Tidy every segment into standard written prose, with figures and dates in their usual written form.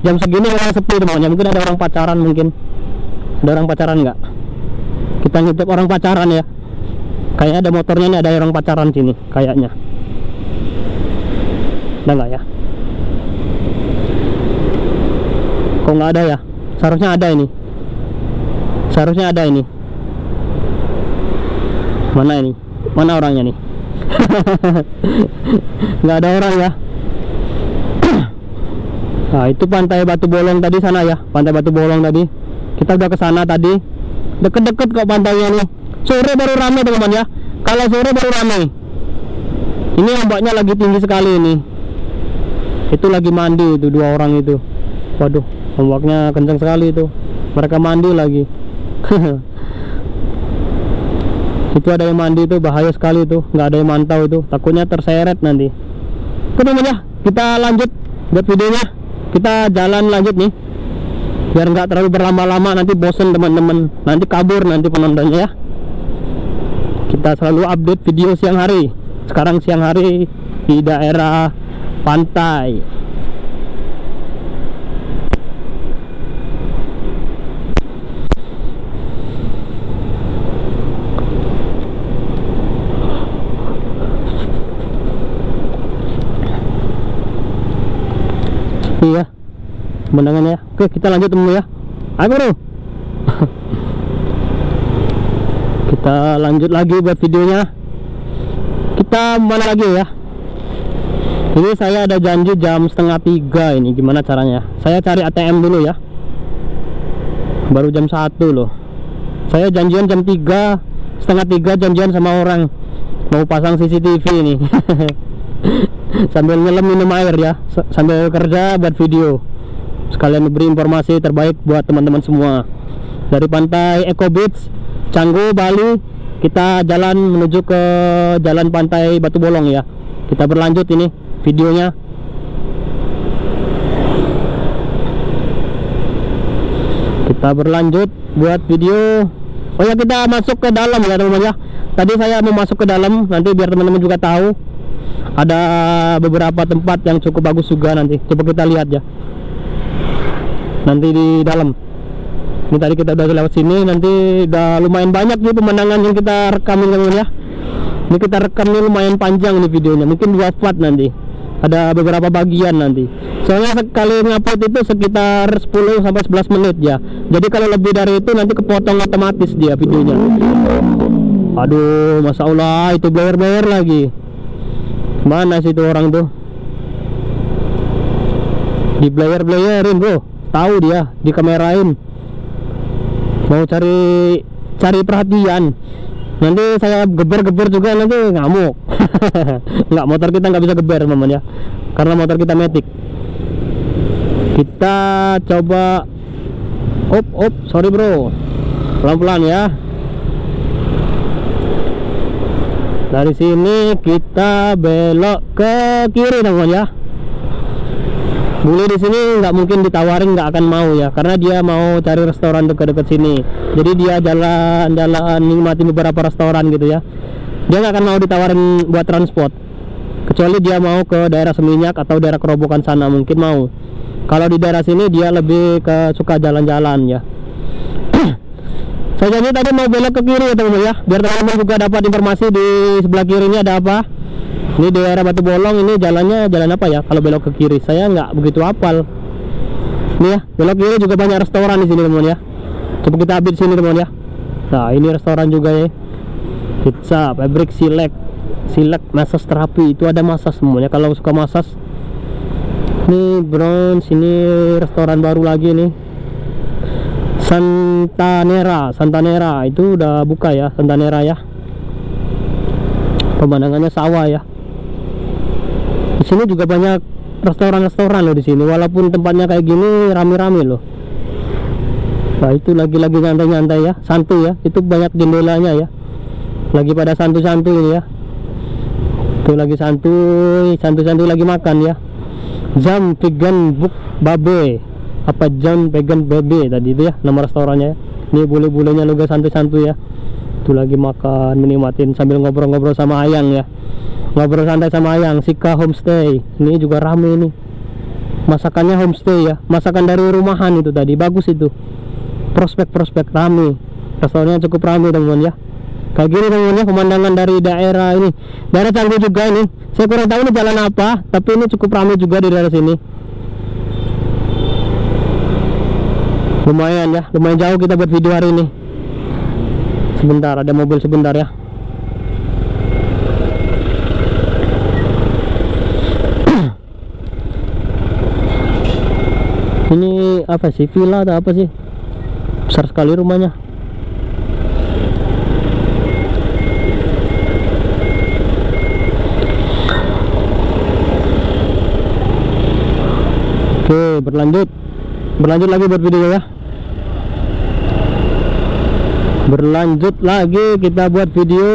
jam segini orang sepi teman-teman. Mungkin ada orang pacaran, mungkin ada orang pacaran nggak? Kita ngintip orang pacaran ya. Kayaknya ada motornya nih, ada orang pacaran sini kayaknya. Ada nggak ya? Kok nggak ada ya? Seharusnya ada ini. Seharusnya ada ini. Mana ini? Mana orangnya nih? Nggak ada orang ya. Nah itu pantai Batu Bolong tadi sana ya. Pantai Batu Bolong tadi. Kita udah ke sana tadi. Deket-deket kok pantainya nih. Sore baru rame teman-teman ya. Kalau sore baru rame. Ini ombaknya lagi tinggi sekali ini. Itu lagi mandi itu dua orang itu. Waduh, ombaknya kencang sekali itu. Mereka mandi lagi. Itu ada yang mandi itu, bahaya sekali itu. Nggak ada yang mantau itu, takutnya terseret nanti. Oke teman ya, kita lanjut buat videonya. Kita jalan lanjut nih, biar nggak terlalu berlama-lama, nanti bosen teman-teman, nanti kabur nanti penontonnya ya. Kita selalu update video siang hari. Sekarang siang hari di daerah pantai. Iya, pemandangannya. Oke, kita lanjut teman ya. Ayo bro. Kita lanjut lagi buat videonya. Kita mana lagi ya? Ini saya ada janji jam 2:30 ini. Gimana caranya? Saya cari ATM dulu ya. Baru jam 1 loh. Saya janjian jam 3, 2:30 janjian sama orang. Mau pasang CCTV ini. Sambil nyelam minum air ya, sambil kerja buat video, sekalian beri informasi terbaik buat teman-teman semua. Dari pantai Eco Beach Canggu Bali, kita jalan menuju ke jalan pantai Batu Bolong ya. Kita berlanjut ini videonya. Kita berlanjut buat video. Oh ya, kita masuk ke dalam ya teman-teman ya. Tadi saya mau masuk ke dalam, nanti biar teman-teman juga tahu. Ada beberapa tempat yang cukup bagus juga nanti. Coba kita lihat ya. Nanti di dalam. Ini tadi kita udah lewat sini, nanti udah lumayan banyak nih pemandangan yang kita rekam ini ya. Ini kita rekam nih lumayan panjang nih videonya, mungkin 2 part nanti. Ada beberapa bagian nanti. Soalnya sekali ngupload itu sekitar 10 sampai 11 menit ya. Jadi kalau lebih dari itu nanti kepotong otomatis dia videonya. Aduh, Masya Allah, itu blayer-blayer lagi. Mana sih itu orang tuh? Di blayer-blayerin bro. Tahu dia, dikamerain. Mau cari perhatian. Nanti saya geber-geber juga, nanti ngamuk. Enggak, motor kita nggak bisa geber teman ya, karena motor kita matic. Kita coba. Op, sorry bro. Pelan-pelan ya. Dari sini kita belok ke kiri teman ya. Bule di sini nggak mungkin ditawarin, nggak akan mau ya, karena dia mau cari restoran dekat-dekat sini. Jadi dia jalan-jalan nikmati beberapa restoran gitu ya. Dia nggak akan mau ditawarin buat transport, kecuali dia mau ke daerah Seminyak atau daerah Kerobokan sana, mungkin mau. Kalau di daerah sini dia lebih ke suka jalan-jalan ya. Saya janji tadi mau belok ke kiri ya teman-teman ya, biar teman-teman juga dapat informasi di sebelah kiri ini ada apa. Ini daerah Batu Bolong, ini jalannya jalan apa ya kalau belok ke kiri? Saya nggak begitu hafal. Ini ya, belok kiri juga banyak restoran di sini teman-teman ya. Coba kita update sini teman-teman ya. Nah, ini restoran juga ya. Pizza, Fabric, Silek, massage terapi, itu ada massage semuanya kalau suka massage. Ini bronze, ini restoran baru lagi nih. Santanera itu udah buka ya, Santanera ya. Pemandangannya sawah ya. Di sini juga banyak restoran loh di sini, walaupun tempatnya kayak gini rame-rame loh. Nah, itu lagi-lagi nyantai-nyantai ya, santuy ya. Itu banyak jendelanya ya. Lagi pada santuy-santuy ini ya. Itu lagi santuy lagi makan ya. Jam Vegan Buk Babe. Apa Jam Vegan Babe tadi itu ya nama restorannya ya. Ini bule-bulenya juga santuy-santuy ya. Itu lagi makan, menikmatin sambil ngobrol-ngobrol sama Ayang ya. Ngobrol santai sama Ayang, Sika Homestay. Ini juga rame nih. Masakannya homestay ya, masakan dari rumahan itu tadi, bagus itu. Prospek-prospek rame, restorannya cukup rame teman-teman ya. Kayak gini teman-teman ya, pemandangan dari daerah ini, daerah Canggu juga ini. Saya kurang tahu ini jalan apa, tapi ini cukup rame juga di daerah sini. Lumayan ya, lumayan jauh kita buat video hari ini. Sebentar, ada mobil sebentar ya. Ini apa sih, villa atau apa sih? Besar sekali rumahnya. Oke, berlanjut lagi buat video ya. Berlanjut lagi kita buat video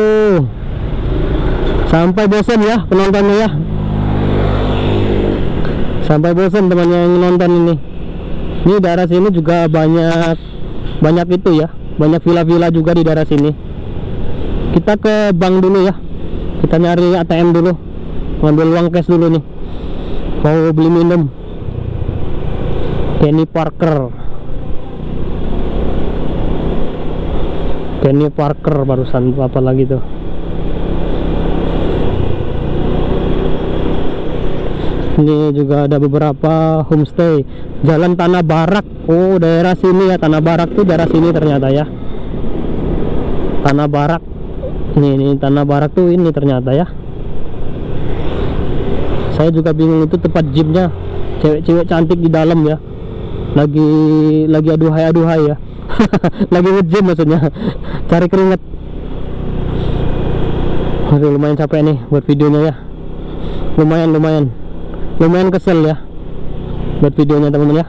sampai bosan ya penontonnya ya. Sampai bosan teman yang nonton ini. Ini daerah sini juga banyak itu ya, banyak villa-villa juga di daerah sini. Kita ke bank dulu ya, kita nyari ATM dulu, ngambil uang cash dulu nih, mau beli minum. Kenny Parker barusan apa lagi tuh. Ini juga ada beberapa homestay. Jalan Tanah Barak. Oh, daerah sini ya, Tanah Barak tuh daerah sini ternyata ya. Tanah Barak. Ini Tanah Barak tuh ini ternyata ya. Saya juga bingung itu tempat gymnya. Cewek-cewek cantik di dalam ya. Lagi aduhai ya. Lagi nge-gym maksudnya. Cari keringet. Aduh, lumayan capek nih buat videonya ya. Lumayan kesel ya buat videonya teman-teman ya.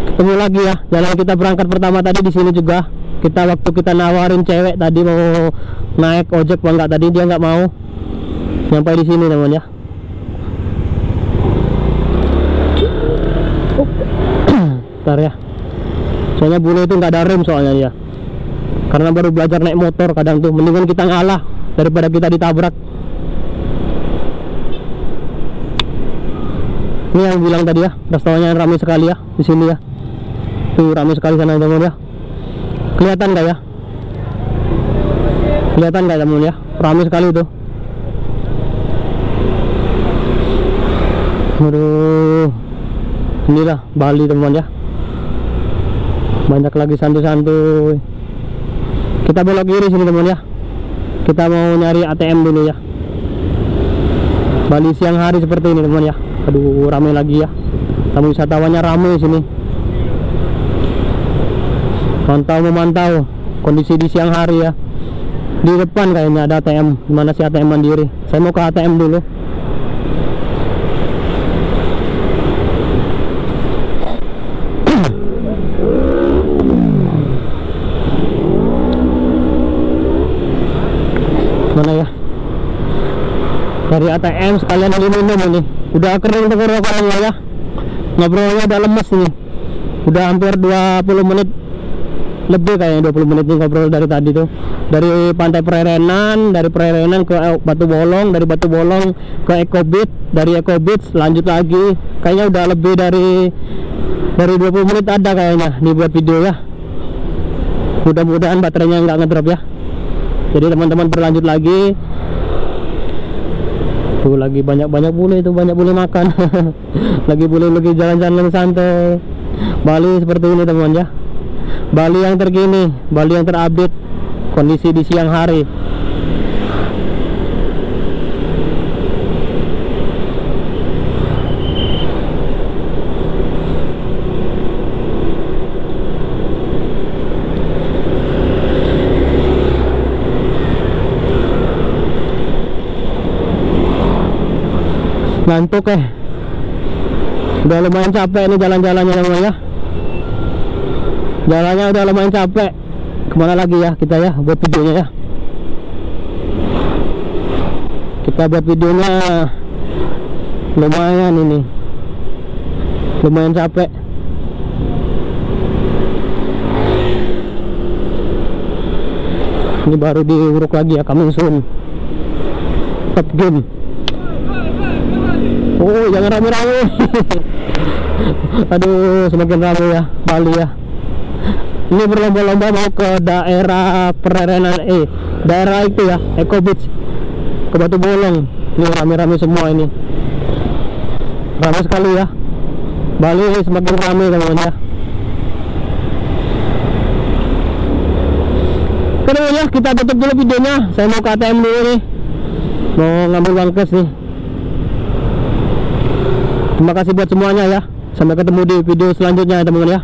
Ketemu lagi ya, jalan kita berangkat pertama tadi di sini juga. Waktu kita nawarin cewek tadi mau naik ojek apa enggak, tadi dia nggak mau. Sampai di sini teman ya. Bentar ya. Soalnya bule itu nggak ada rem soalnya ya. Karena baru belajar naik motor, kadang tuh mendingan kita ngalah daripada kita ditabrak. Ini yang bilang tadi ya, restorannya ramai sekali ya di sini ya. Tuh ramai sekali sana teman ya. Kelihatan nggak ya? Kelihatan nggak teman ya? Ramai sekali tuh. Aduh, inilah Bali teman ya. Banyak lagi santuy-santuy. Kita belok kiri sini teman ya. Kita mau nyari ATM dulu ya. Bali siang hari seperti ini teman ya. Aduh, ramai lagi ya. Tamu wisatawannya ramai sini. Memantau kondisi di siang hari ya. Di depan kayaknya ada ATM. Mana sih ATM Mandiri? Saya mau ke ATM dulu. Mana ya? Dari ATM sekalian beli minum ini. Udah kering tenggorokannya ya. Ngobrolnya udah lemes nih. Udah hampir 20 menit lebih kayaknya, 20 menit nih ngobrol dari tadi tuh. Dari Pantai Prerenan, dari Prerenan ke Batu Bolong, dari Batu Bolong ke Eco Beach, dari Eco Beach lanjut lagi. Kayaknya udah lebih dari 20 menit ada kayaknya nih buat video ya. Mudah-mudahan baterainya nggak ngedrop ya. Jadi teman-teman berlanjut lagi. Tuh lagi banyak bule itu, banyak bule makan. Lagi jalan-jalan santai. Bali seperti ini teman ya. Bali yang terkini, Bali yang terupdate kondisi di siang hari. Ngantuk udah lumayan capek nih jalan-jalannya teman ya. Jalannya udah lumayan capek. Kemana lagi ya kita ya buat videonya ya. Kita buat videonya lumayan ini, lumayan capek. Ini baru diuruk lagi ya, coming soon. Top game. Oh, jangan rame-rame. Aduh, semakin rame ya Bali ya. Ini berlomba-lomba mau ke daerah perairan daerah itu ya, Eco Beach, ke Batu Bolong. Ini rame-rame semua ini. Ramai sekali ya. Bali semakin ramai teman-teman ya. Oke ya, kita tutup dulu videonya. Saya mau ke ATM dulu nih, mau ngambil uang cash nih. Terima kasih buat semuanya ya. Sampai ketemu di video selanjutnya teman-teman ya.